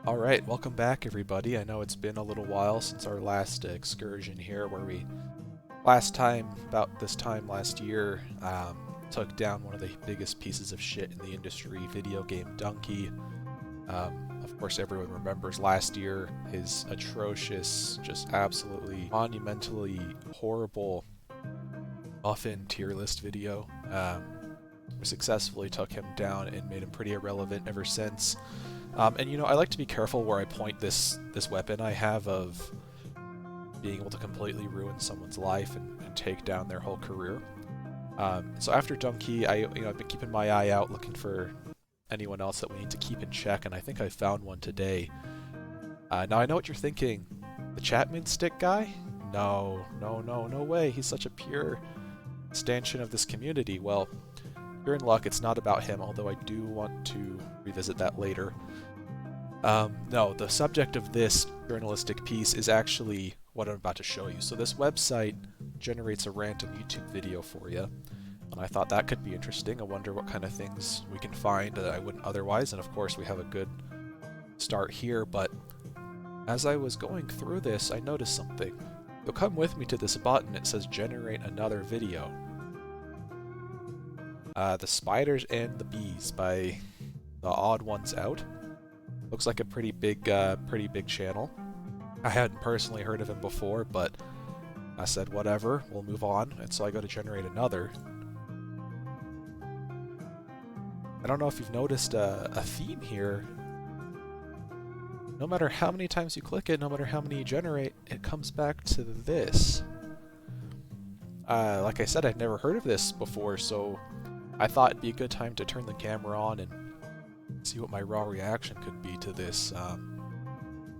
Alright, welcome back everybody. I know it's been a little while since our last excursion here where last time, about this time last year, took down one of the biggest pieces of shit in the industry, video game Dunkey. Of course everyone remembers last year, his atrocious, just absolutely monumentally horrible muffin tier list video. We successfully took him down and made him pretty irrelevant ever since. And you know, I like to be careful where I point this weapon I have of being able to completely ruin someone's life and take down their whole career. So after Dunkey, I've been keeping my eye out looking for anyone else that we need to keep in check, and I think I found one today. Now I know what you're thinking. The Chapman stick guy? No, no, no, no way. He's such a pure stanchion of this community. Well, you're in luck. It's not about him, although I do want to revisit that later. No, the subject of this journalistic piece is actually what I'm about to show you. So this website generates a random YouTube video for you, and I thought that could be interesting. I wonder what kind of things we can find that I wouldn't otherwise, and of course we have a good start here, but as I was going through this, I noticed something. You'll come with me to this button. It says generate another video. The Spiders and the Bees by the Odd1sOut. Looks like a pretty big channel. I hadn't personally heard of him before, but I said whatever, we'll move on, and so I go to generate another. I don't know if you've noticed a theme here. No matter how many times you click it, no matter how many you generate, it comes back to this. Like I said, I'd never heard of this before, so I thought it'd be a good time to turn the camera on and see what my raw reaction could be to this.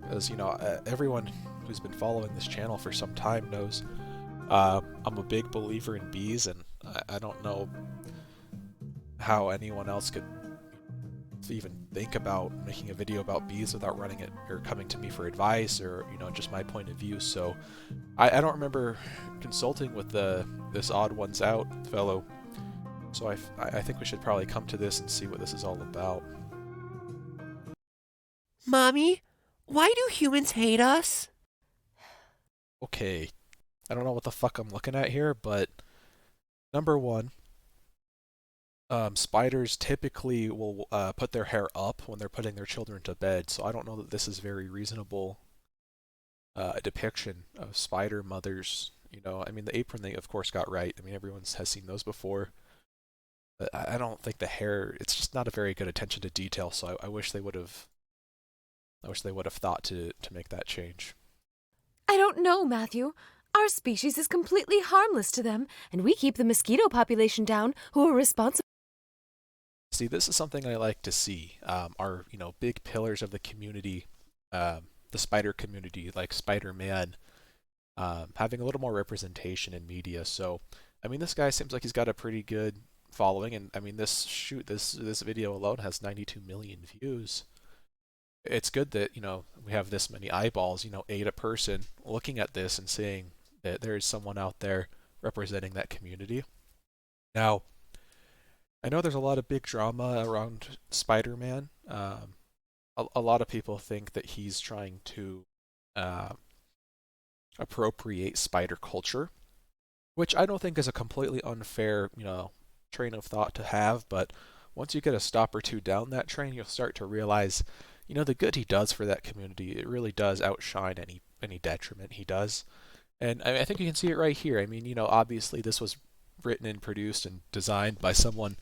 Because, you know, everyone who's been following this channel for some time knows I'm a big believer in bees, and I don't know how anyone else could even think about making a video about bees without running it or coming to me for advice or, you know, just my point of view. So I don't remember consulting with this Odd1sOut fellow, so I think we should probably come to this and see what this is all about. Mommy, why do humans hate us? Okay, I don't know what the fuck I'm looking at here, but number one, spiders typically will put their hair up when they're putting their children to bed, so I don't know that this is very reasonable depiction of spider mothers. You know, I mean, the apron they of course got right. I mean, everyone has seen those before. But I don't think the hair, it's just not a very good attention to detail, so I wish they would have thought to make that change. I don't know, Matthew. Our species is completely harmless to them, and we keep the mosquito population down, who are responsible. See, this is something I like to see. Our, you know, big pillars of the community, the spider community, like Spider-Man, having a little more representation in media. So, I mean, this guy seems like he's got a pretty good following, and I mean, this video alone has 92 million views. It's good that, you know, we have this many eyeballs, you know, 8 a person looking at this and seeing that there is someone out there representing that community. Now, I know there's a lot of big drama around Spider-Man. A lot of people think that he's trying to appropriate spider culture, which I don't think is a completely unfair, you know, train of thought to have, but once you get a stop or two down that train, you'll start to realize, you know, the good he does for that community, it really does outshine any detriment he does. And I think you can see it right here. I mean, you know, obviously this was written and produced and designed by someone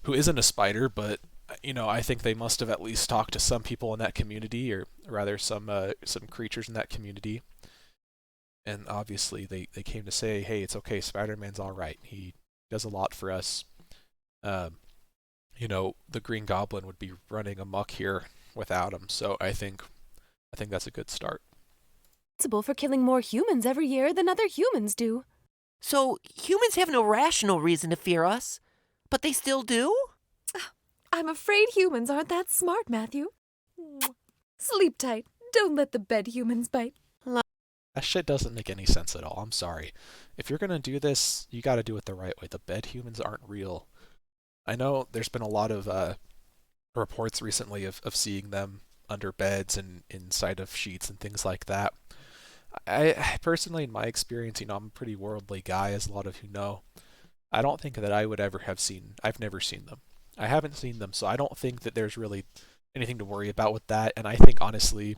who isn't a spider, but you know, I think they must have at least talked to some people in that community, or rather some creatures in that community. And obviously they came to say, hey, it's okay, Spider-Man's all right. He does a lot for us. You know, the Green Goblin would be running amok here without him. So I think that's a good start. Responsible for killing more humans every year than other humans do. So humans have no rational reason to fear us, but they still do? I'm afraid humans aren't that smart, Matthew. Sleep tight. Don't let the bed humans bite. That shit doesn't make any sense at all. I'm sorry. If you're gonna do this, you gotta do it the right way. The bed humans aren't real. I know there's been a lot of reports recently of seeing them under beds and inside of sheets and things like that. I personally, in my experience, I'm a pretty worldly guy, as a lot of you know. I don't think that I would ever have seen. I've never seen them. I haven't seen them, so I don't think that there's really anything to worry about with that. And I think honestly,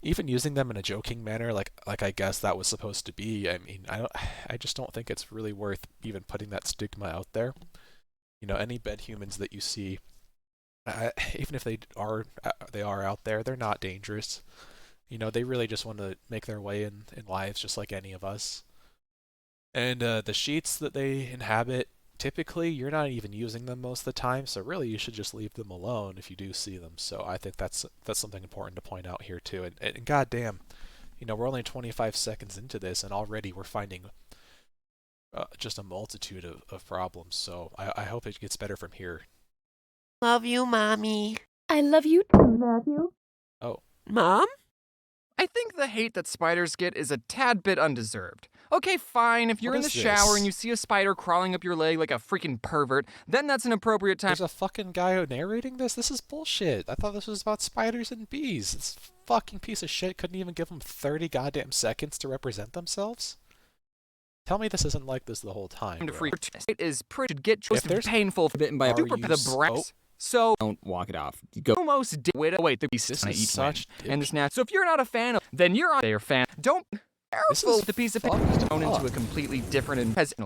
even using them in a joking manner, like I guess that was supposed to be. I mean, I just don't think it's really worth even putting that stigma out there. Any bed humans that you see, even if they are out there, they're not dangerous. They really just want to make their way in lives just like any of us. And the sheets that they inhabit, typically you're not even using them most of the time, so really you should just leave them alone if you do see them. So I think that's something important to point out here too. And goddamn, we're only 25 seconds into this, and already we're finding just a multitude of problems. So I hope it gets better from here. Love you, Mommy. I love you too, Matthew. Oh. Mom? I think the hate that spiders get is a tad bit undeserved. Okay, fine, if you're in the shower and you see a spider crawling up your leg like a freaking pervert, then that's an appropriate time. There's a fucking guy narrating this? This is bullshit. I thought this was about spiders and bees. This fucking piece of shit couldn't even give them 30 goddamn seconds to represent themselves? Tell me this isn't like this the whole time, bro. It is pretty get painful for bitten by a super the breath. So don't walk it off. You go almost wait the piece to eat such and this now. So if you're not a fan of, then you're on their fan. Don't careful the piece of thrown into a completely different and peasant.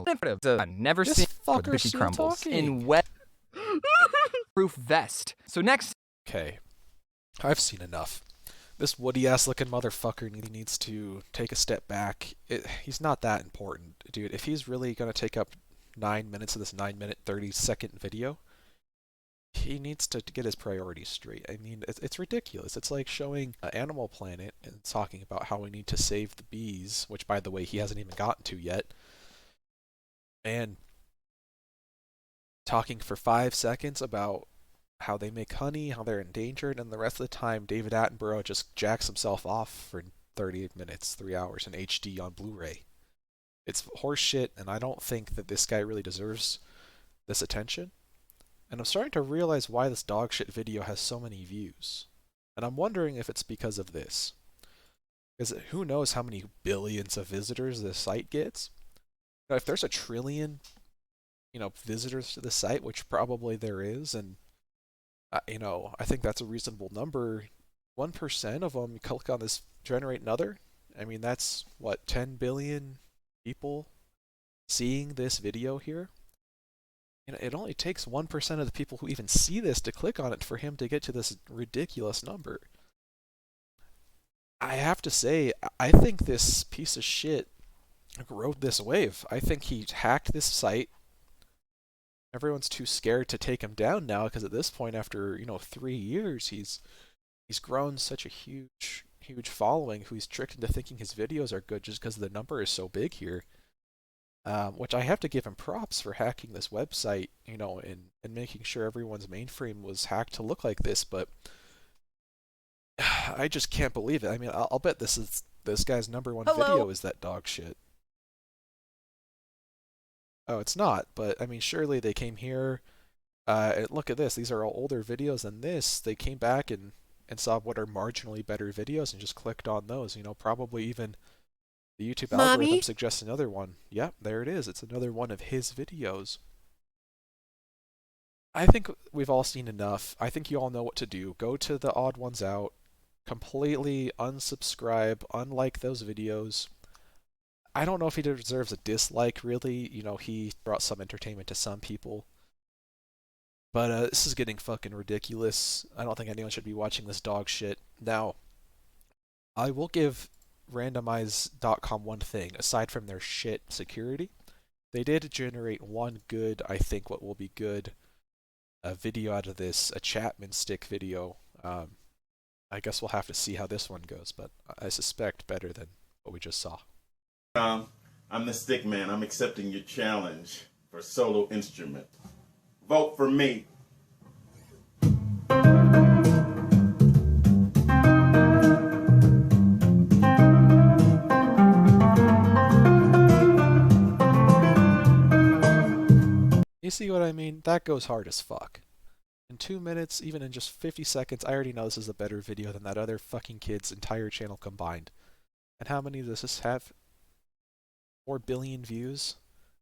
Never seen fucker crumbles in wet proof vest. So next. Okay, I've seen enough. This Woody-ass looking motherfucker needs to take a step back. He's not that important, dude. If he's really gonna take up 9 minutes of this 9-minute 30-second video, he needs to get his priorities straight. I mean, it's ridiculous. It's like showing Animal Planet and talking about how we need to save the bees, which, by the way, he hasn't even gotten to yet, and talking for 5 seconds about how they make honey, how they're endangered, and the rest of the time David Attenborough just jacks himself off for 38 minutes, 3 hours in HD on Blu-ray. It's horseshit, and I don't think that this guy really deserves this attention. And I'm starting to realize why this dogshit video has so many views. And I'm wondering if it's because of this. Because who knows how many billions of visitors this site gets? If there's 1 trillion, visitors to the site, which probably there is, and I think that's a reasonable number. 1% of them click on this generate another. I mean, that's what, 10 billion people seeing this video here? It only takes 1% of the people who even see this to click on it for him to get to this ridiculous number. I have to say, I think this piece of shit rode this wave. I think he hacked this site. Everyone's too scared to take him down now because at this point, after 3 years, he's grown such a huge following who he's tricked into thinking his videos are good just because the number is so big here. Which I have to give him props for hacking this website, and making sure everyone's mainframe was hacked to look like this, but I just can't believe it. I mean, I'll bet this guy's #1 video is that dog shit. Oh, it's not, but I mean, surely they came here, and look at this, these are all older videos than this. They came back and saw what are marginally better videos and just clicked on those, probably even the YouTube algorithm suggests another one. Yep, there it is. It's another one of his videos. I think we've all seen enough. I think you all know what to do. Go to the Odd1sOut, completely unsubscribe, unlike those videos. I don't know if he deserves a dislike, really. He brought some entertainment to some people. But this is getting fucking ridiculous. I don't think anyone should be watching this dog shit. Now, I will give randomize.com one thing. Aside from their shit security, they did generate one good, I think what will be good, video out of this, a Chapman stick video. I guess we'll have to see how this one goes, but I suspect better than what we just saw. I'm the stick man. I'm accepting your challenge for solo instrument. Vote for me. You see what I mean? That goes hard as fuck. In 2 minutes, even in just 50 seconds, I already know this is a better video than that other fucking kid's entire channel combined. And how many does this have? 4 billion views?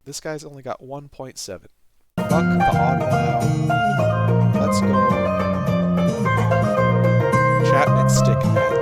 This guy's only got 1.7. Fuck the Odd1sOut. Let's go. Chapman Stickman.